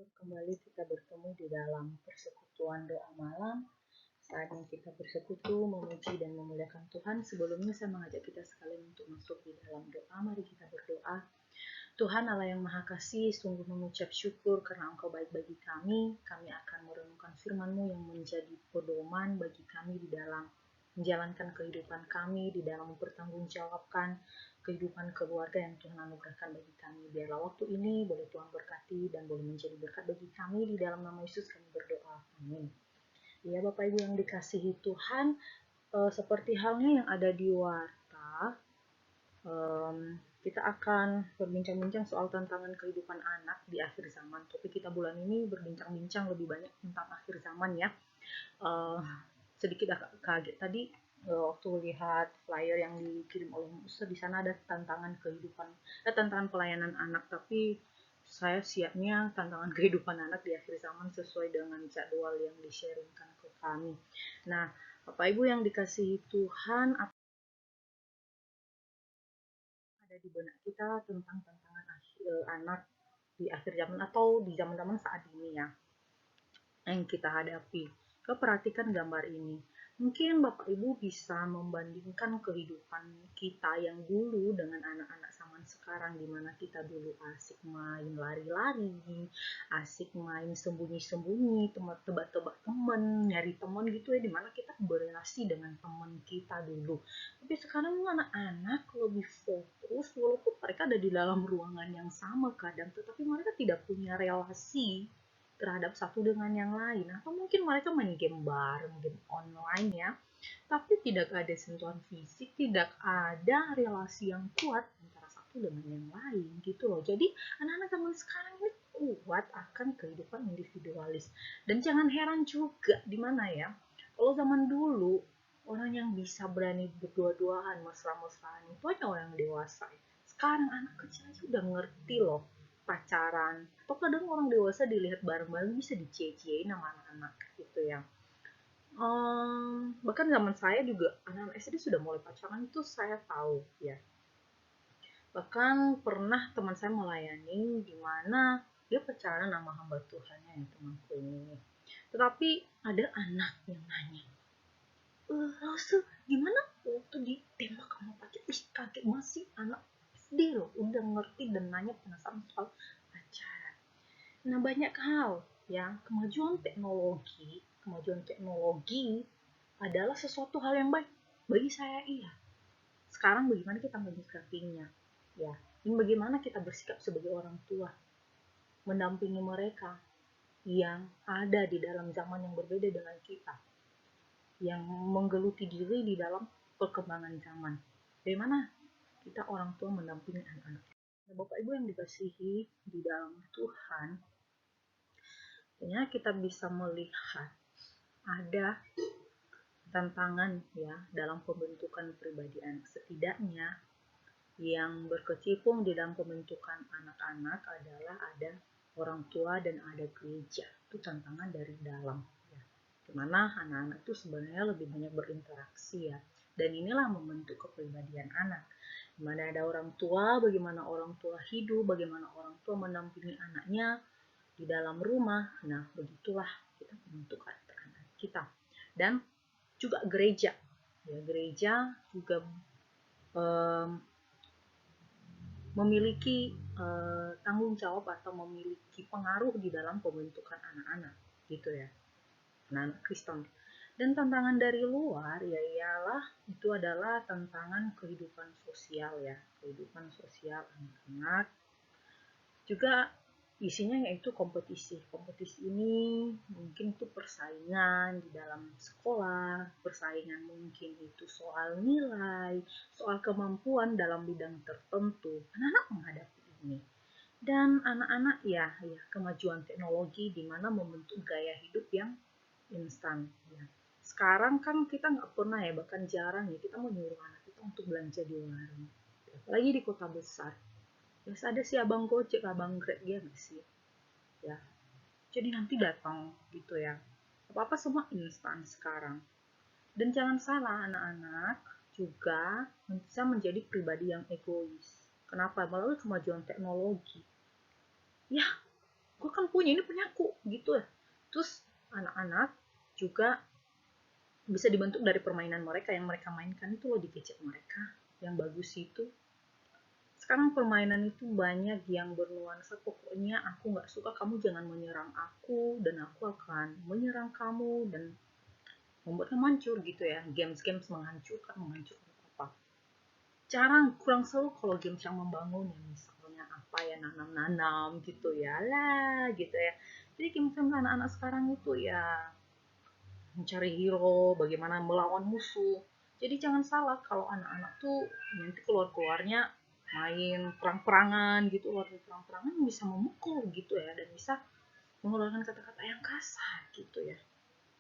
Kembali kita bertemu di dalam persekutuan doa malam. Saatnya kita bersekutu, memuji dan memuliakan Tuhan. Sebelumnya saya mengajak kita sekalian untuk masuk di dalam doa. Mari kita berdoa. Tuhan Allah yang Maha Kasih, sungguh mengucap syukur karena Engkau baik bagi kami. Kami akan merenungkan firman-Mu yang menjadi pedoman bagi kami di dalam menjalankan kehidupan kami, di dalam mempertanggungjawabkan kehidupan keluarga yang Tuhan anugerahkan bagi kami. Biarlah waktu ini boleh Tuhan berkati dan boleh menjadi berkat bagi kami. Di dalam nama Yesus kami berdoa. Amin. Ya Bapak Ibu yang dikasihi Tuhan, seperti halnya yang ada di warta, kita akan berbincang-bincang soal tantangan kehidupan anak di akhir zaman. Topik kita bulan ini berbincang-bincang lebih banyak tentang akhir zaman ya. Sedikit agak kaget tadi waktu lihat flyer yang dikirim oleh Musa, di sana ada tantangan kehidupan, tantangan pelayanan anak, tapi saya siapnya tantangan kehidupan anak di akhir zaman sesuai dengan jadwal yang di-sharingkan ke kami. Nah, Bapak Ibu yang dikasihi Tuhan, ada di benak kita tentang tantangan anak di akhir zaman atau di zaman-zaman saat ini ya, yang kita hadapi. Coba perhatikan gambar ini. Mungkin Bapak Ibu bisa membandingkan kehidupan kita yang dulu dengan anak-anak zaman sekarang, di mana kita dulu asik main lari-lari, asik main sembunyi-sembunyi, tebak-tebak teman, nyari teman gitu ya, di mana kita berrelasi dengan teman kita dulu. Tapi sekarang anak-anak lebih fokus, walaupun mereka ada di dalam ruangan yang sama kadang, tetapi mereka tidak punya relasi terhadap satu dengan yang lain, atau mungkin mereka main game bareng, game online ya, tapi tidak ada sentuhan fisik, tidak ada relasi yang kuat antara satu dengan yang lain gitu loh. Jadi anak-anak zaman sekarang ini kuat akan kehidupan individualis, dan jangan heran juga di mana ya, kalau zaman dulu orang yang bisa berani berdua-duaan, mesra-mesraan itu hanya orang dewasa. Sekarang anak kecil aja udah ngerti loh pacaran, atau kadang orang dewasa dilihat bareng-bareng bisa dicie-ciein sama anak-anak gitu ya. Bahkan zaman saya juga anak-anak SD sudah mulai pacaran, itu saya tahu ya. Bahkan pernah teman saya melayani di mana dia pacaran sama hamba Tuhannya yang temanku ini. Tetapi ada anak yang nanya, Rasul, gimana waktu ditembak sama pacar? Kaget, masih anak SD loh, udah ngerti dan nanya, penasaran soal pacaran. Nah, banyak hal ya, kemajuan teknologi adalah sesuatu hal yang baik bagi saya, iya. Sekarang bagaimana kita menyikapinya ya, ini bagaimana kita bersikap sebagai orang tua, mendampingi mereka yang ada di dalam zaman yang berbeda dengan kita, yang menggeluti diri di dalam perkembangan zaman. Bagaimana kita orang tua mendampingi anak-anak. Nah, Bapak Ibu yang dikasihi di dalam Tuhan, ya kita bisa melihat ada tantangan ya dalam pembentukan pribadi anak. Setidaknya yang berkecimpung di dalam pembentukan anak-anak adalah ada orang tua dan ada gereja. Itu tantangan dari dalam ya. Dimana anak-anak itu sebenarnya lebih banyak berinteraksi ya. Dan inilah membentuk kepribadian anak. Dimana ada orang tua, bagaimana orang tua hidup, bagaimana orang tua mendampingi anaknya di dalam rumah. Nah, begitulah kita membentuk karakter anak kita. Dan juga gereja. Ya, gereja juga memiliki tanggung jawab atau memiliki pengaruh di dalam pembentukan anak-anak gitu ya, anak-anak Kristen. Dan tantangan dari luar ya ialah itu adalah tantangan kehidupan sosial ya, kehidupan sosial anak-anak. Juga isinya yaitu kompetisi. Kompetisi ini mungkin itu persaingan di dalam sekolah, persaingan mungkin itu soal nilai, soal kemampuan dalam bidang tertentu. Anak-anak menghadapi ini. Dan anak-anak ya kemajuan teknologi di mana membentuk gaya hidup yang instan ya. Sekarang kan kita nggak pernah ya, bahkan jarang ya kita mau nyuruh anak kita untuk belanja di warung, apalagi di kota besar. Biasa ada sih abang Gojek, abang Grab ya nggak sih ya, jadi nanti datang gitu ya, apa-apa semua instan sekarang. Dan jangan salah, anak-anak juga bisa menjadi pribadi yang egois. Kenapa? Melalui kemajuan teknologi ya, gue kan punya, ini punyaku gitu ya. Terus anak-anak juga bisa dibentuk dari permainan mereka yang mereka mainkan itu loh, di gadget mereka yang bagus itu. Sekarang permainan itu banyak yang bernuansa pokoknya aku nggak suka kamu jangan menyerang aku dan aku akan menyerang kamu dan membuatnya hancur gitu ya. Games-games menghancurkan apa, jarang, kurang seru kalau games yang membangun ya, misalnya apa ya, nanam-nanam gitu ya lah gitu ya. Jadi game-game anak-anak sekarang itu ya mencari hero, bagaimana melawan musuh. Jadi jangan salah kalau anak-anak tuh nanti keluar-keluarnya main perang-perangan gitu, luar perang-perangan bisa memukul gitu ya, dan bisa mengeluarkan kata-kata yang kasar gitu ya.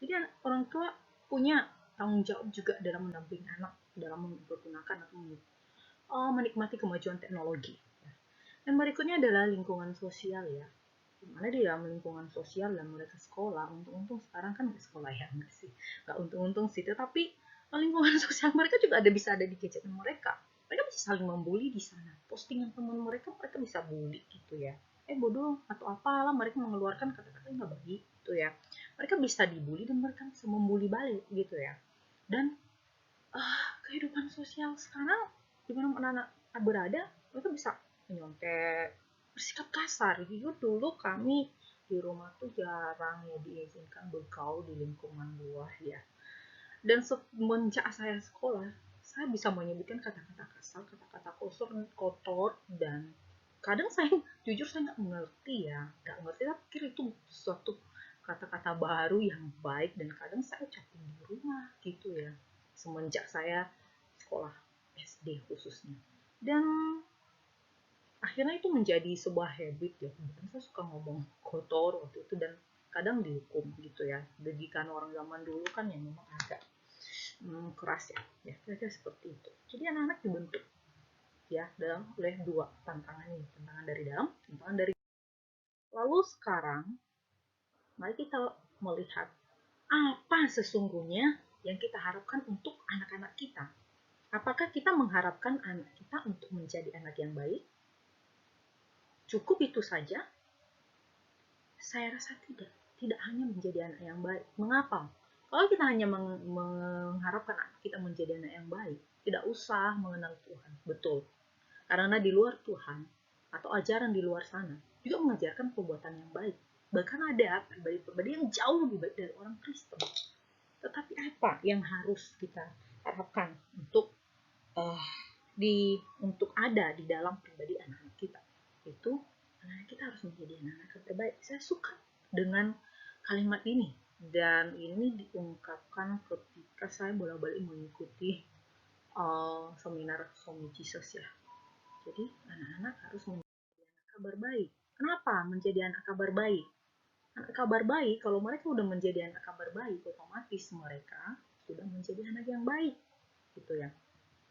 Jadi orang tua punya tanggung jawab juga dalam mendampingi anak dalam mempergunakan atau menikmati kemajuan teknologi. Dan berikutnya adalah lingkungan sosial ya. Dimana di dalam lingkungan sosial dan mereka sekolah, untung-untung sekarang kan nggak sekolah ya, enggak sih, nggak untung-untung sih, tetapi lingkungan sosial mereka juga bisa ada di gadget mereka. Mereka bisa saling membuli di sana. Postingan teman mereka, mereka bisa bully gitu ya. Bodoh atau apalah, mereka mengeluarkan kata-kata yang nggak baik gitu ya. Mereka bisa dibully dan mereka bisa membuli balik gitu ya. Dan kehidupan sosial sekarang di mana anak-anak berada, mereka bisa menyontek, bersikap kasar. Jujur dulu kami di rumah tuh jarang ya diizinkan bergaul di lingkungan luar ya. Dan semenjak saya sekolah, saya bisa menyebutkan kata-kata kasar, kata-kata kotor, dan kadang saya jujur saya nggak mengerti ya, nggak ngerti, tapi pikir itu suatu kata-kata baru yang baik, dan kadang saya ucapin di rumah gitu ya, semenjak saya sekolah SD khususnya. Dan akhirnya itu menjadi sebuah habit ya, kemudian saya suka ngomong kotor waktu itu, dan kadang dihukum gitu ya. Didikan orang zaman dulu kan yang memang agak keras ya, kira-kira seperti itu. Jadi anak-anak dibentuk ya dalam oleh dua tantangan ini, tantangan dari dalam, tantangan dari. Lalu sekarang mari kita melihat apa sesungguhnya yang kita harapkan untuk anak-anak kita. Apakah kita mengharapkan anak kita untuk menjadi anak yang baik? Cukup itu saja? Saya rasa tidak. Tidak hanya menjadi anak yang baik. Mengapa? Kalau kita hanya mengharapkan anak kita menjadi anak yang baik, tidak usah mengenal Tuhan. Betul. Karena di luar Tuhan, atau ajaran di luar sana, juga mengajarkan perbuatan yang baik. Bahkan ada pribadi-pribadi yang jauh lebih baik dari orang Kristen. Tetapi apa yang harus kita harapkan untuk uh, untuk ada di dalam pribadi anak-anak kita? Itu anak-anak kita harus menjadi anak-anak yang terbaik. Saya suka dengan kalimat ini, dan ini diungkapkan ketika saya bolak-balik mengikuti seminar Suami Jesus ya. Jadi anak-anak harus menjadi anak kabar baik. Kenapa menjadi anak kabar baik? Anak kabar baik, kalau mereka sudah menjadi anak kabar baik, otomatis mereka sudah menjadi anak yang baik, gitu ya.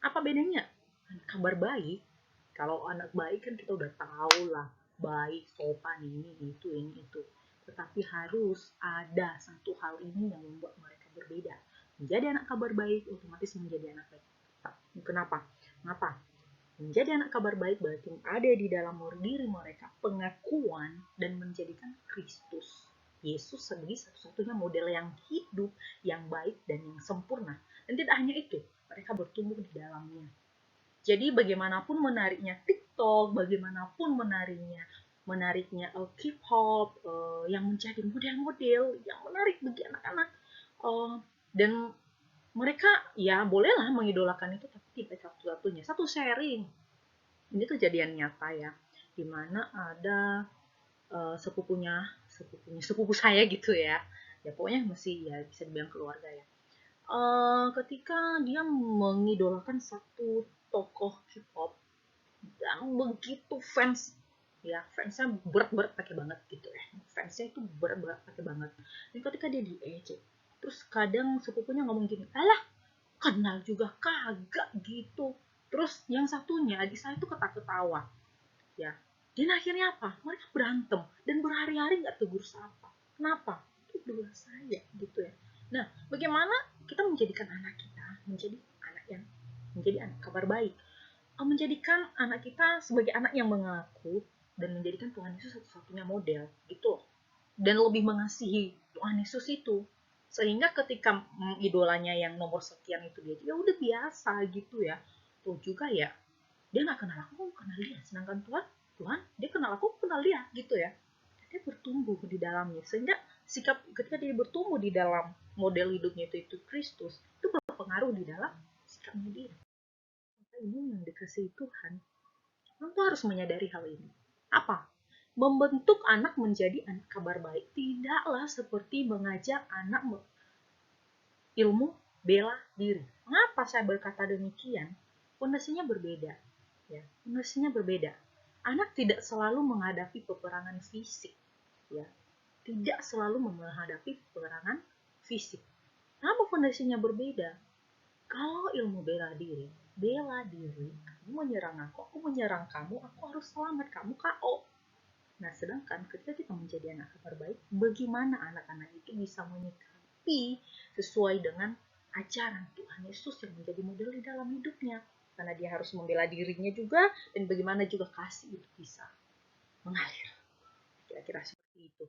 Apa bedanya? Anak kabar baik, kalau anak baik kan kita udah tahu lah, baik, sopan, ini itu. Tetapi harus ada satu hal ini yang membuat mereka berbeda. Menjadi anak kabar baik, otomatis menjadi anak baik. Kenapa? Kenapa? Menjadi anak kabar baik berarti ada di dalam diri mereka pengakuan dan menjadikan Kristus, Yesus sebagai satu-satunya model yang hidup, yang baik, dan yang sempurna. Dan tidak hanya itu, mereka bertumbuh di dalamnya. Jadi bagaimanapun menariknya TikTok, bagaimanapun menariknya K-pop, yang menjadi model-model yang menarik bagi anak-anak, dan mereka ya bolehlah mengidolakan itu, tapi tidak satu-satunya. Satu sharing, ini kejadian nyata ya, dimana ada sepupu saya gitu ya, pokoknya masih ya bisa dibilang keluarga ya. Ketika dia mengidolakan satu tokoh K-pop dan begitu fans, ya fansnya berat-berat pakai banget gitu ya, fansnya itu berat-berat pakai banget. Dan ketika dia diejek, terus kadang sepupunya ngomong gini, alah kenal juga kagak gitu. Terus yang satunya adik saya itu ketawa ya. Dan akhirnya apa, mereka berantem dan berhari-hari nggak tegur sapa. Kenapa? Itu dua saya gitu ya. Nah, bagaimana kita menjadikan anak kita menjadi anak kabar baik, menjadikan anak kita sebagai anak yang mengaku, dan menjadikan Tuhan Yesus satu-satunya model gitu loh. Dan lebih mengasihi Tuhan Yesus itu, sehingga ketika idolanya yang nomor sekian itu dia ya udah biasa gitu ya. Tuh juga ya, dia nggak kenal aku kenal dia, sedangkan Tuhan dia kenal aku kenal dia gitu ya. Dia bertumbuh di dalamnya, sehingga sikap ketika dia bertumbuh di dalam model hidupnya itu Kristus, itu berpengaruh di dalam sikapnya dia. Maka ini yang dikasihi Tuhan, orang tuh harus menyadari hal ini. Apa? Membentuk anak menjadi anak kabar baik tidaklah seperti mengajak anak ilmu bela diri. Mengapa saya berkata demikian? Fondasinya berbeda. Ya, fondasinya berbeda. Anak tidak selalu menghadapi peperangan fisik. Ya, tidak selalu menghadapi peperangan fisik. Kenapa fondasinya berbeda? Kalau ilmu bela diri, kamu menyerang aku menyerang kamu, aku harus selamat, kamu KO. Nah, sedangkan ketika kita menjadi anak kabar baik, bagaimana anak-anak itu bisa menyikapi sesuai dengan ajaran Tuhan Yesus yang menjadi model di dalam hidupnya. Karena dia harus membela dirinya juga, dan bagaimana juga kasih itu bisa mengalir. Kira-kira seperti itu.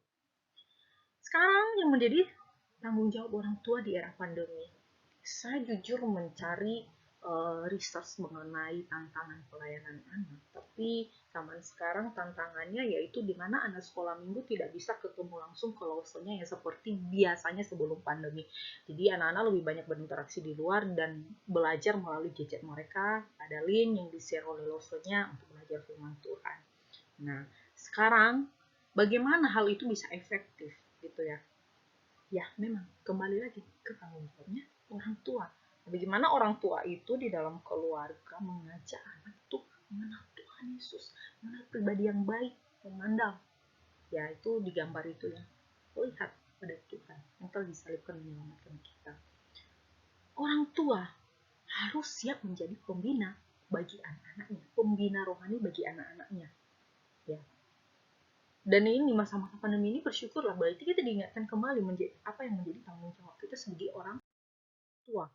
Sekarang yang menjadi tanggung jawab orang tua di era pandemi. Saya jujur mencari research mengenai tantangan pelayanan anak, tapi zaman sekarang tantangannya yaitu di mana anak sekolah minggu tidak bisa ketemu langsung ke losonya yang seperti biasanya sebelum pandemi. Jadi anak-anak lebih banyak berinteraksi di luar dan belajar melalui gadget mereka. Ada link yang di-share oleh losonya untuk belajar firman Tuhan. Nah, sekarang bagaimana hal itu bisa efektif gitu ya? Ya, memang kembali lagi ke tanggung jawabnya orang tua. Bagaimana orang tua itu di dalam keluarga mengajak anak itu mengenal Tuhan Yesus, mengenal pribadi yang baik, memandang. Ya, itu digambar itu ya. Lihat pada Tuhan yang telah disalibkan menyelamatkan kita. Orang tua harus siap menjadi pembina bagi anak-anaknya, pembina rohani bagi anak-anaknya. Ya, dan ini masa-masa pandemi ini bersyukurlah berarti kita diingatkan kembali menjadi apa yang menjadi tanggung jawab kita sebagai orang tua.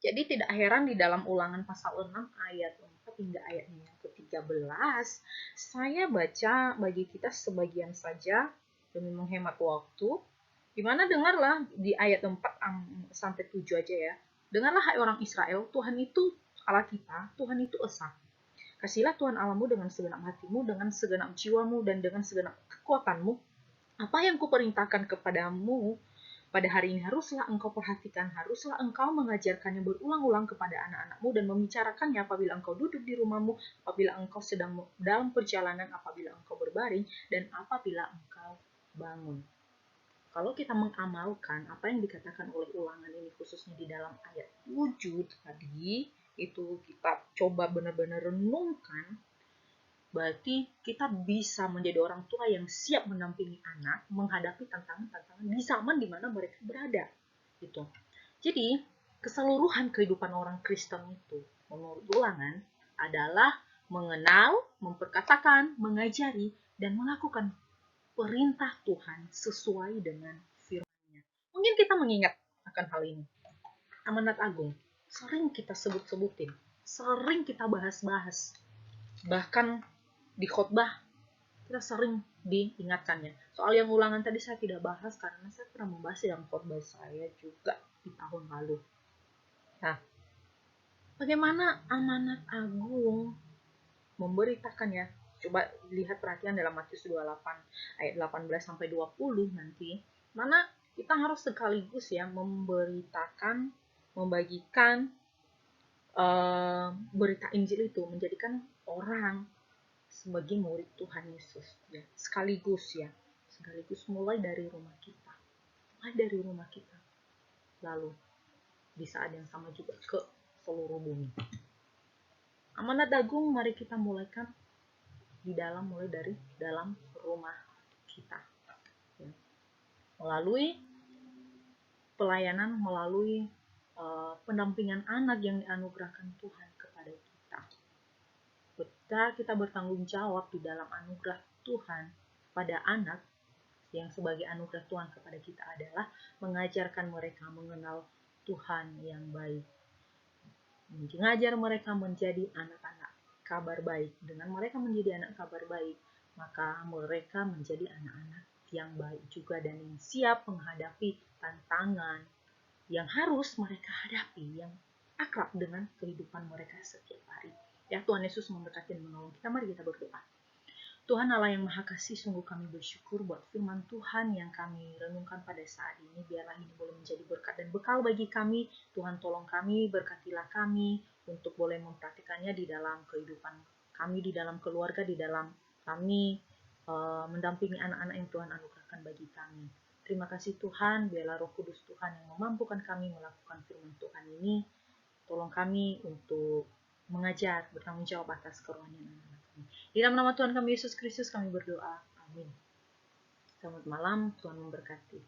Jadi tidak heran di dalam Ulangan pasal 6 ayat 4 hingga ayatnya yang ke-13 saya baca bagi kita sebagian saja demi menghemat waktu. Dimana dengarlah di ayat 4 sampai 7 aja ya. Dengarlah hai orang Israel, Tuhan itu Allah kita, Tuhan itu esa. Kasihlah Tuhan Allahmu dengan segenap hatimu, dengan segenap jiwamu, dan dengan segenap kekuatanmu. Apa yang kuperintahkan kepadamu pada hari ini haruslah engkau perhatikan, haruslah engkau mengajarkannya berulang-ulang kepada anak-anakmu dan membicarakannya apabila engkau duduk di rumahmu, apabila engkau sedang dalam perjalanan, apabila engkau berbaring, dan apabila engkau bangun. Kalau kita mengamalkan apa yang dikatakan oleh Ulangan ini, khususnya di dalam ayat 7 tadi, itu kita coba benar-benar renungkan, berarti kita bisa menjadi orang tua yang siap mendampingi anak menghadapi tantangan-tantangan di zaman di mana mereka berada. Gitu. Jadi, keseluruhan kehidupan orang Kristen itu, menurut Ulangan, adalah mengenal, memperkatakan, mengajari, dan melakukan perintah Tuhan sesuai dengan firman-Nya. Mungkin kita mengingat akan hal ini. Amanat Agung sering kita sebut-sebutin, sering kita bahas-bahas. Bahkan di khotbah kita sering diingatkannya. Soal yang Ulangan tadi saya tidak bahas karena saya pernah membahas dalam khotbah saya juga di tahun lalu. Nah, bagaimana amanat agung memberitakan ya? Coba lihat perhatian dalam Matius 28 ayat 18 sampai 20 nanti. Mana kita harus sekaligus ya memberitakan, membagikan berita Injil itu, menjadikan orang sebagai murid Tuhan Yesus ya, sekaligus mulai dari rumah kita, lalu di saat yang sama juga ke seluruh bumi. Amanat agung mari kita mulai dari dalam rumah kita ya. Melalui pelayanan, melalui pendampingan anak yang dianugerahkan Tuhan kepada kita. Kita bertanggung jawab di dalam anugerah Tuhan pada anak yang sebagai anugerah Tuhan kepada kita adalah mengajarkan mereka mengenal Tuhan yang baik, mengajar mereka menjadi anak-anak kabar baik. Dengan mereka menjadi anak kabar baik, maka mereka menjadi anak-anak yang baik juga dan yang siap menghadapi tantangan yang harus mereka hadapi, yang akrab dengan kehidupan mereka setiap hari. Ya, Tuhan Yesus memberkati dan menolong kita. Mari kita berdoa. Tuhan Allah yang Maha Kasih, sungguh kami bersyukur buat firman Tuhan yang kami renungkan pada saat ini. Biarlah ini boleh menjadi berkat dan bekal bagi kami. Tuhan tolong kami, berkatilah kami untuk boleh mempraktikannya di dalam kehidupan kami, di dalam keluarga, di dalam kami mendampingi anak-anak yang Tuhan anugerahkan bagi kami. Terima kasih Tuhan, biarlah Roh Kudus Tuhan yang memampukan kami melakukan firman Tuhan ini. Tolong kami untuk mengajar, bertanggung jawab atas kerohanian anak-anak kami. Di dalam nama Tuhan kami Yesus Kristus kami berdoa. Amin. Selamat malam, Tuhan memberkati.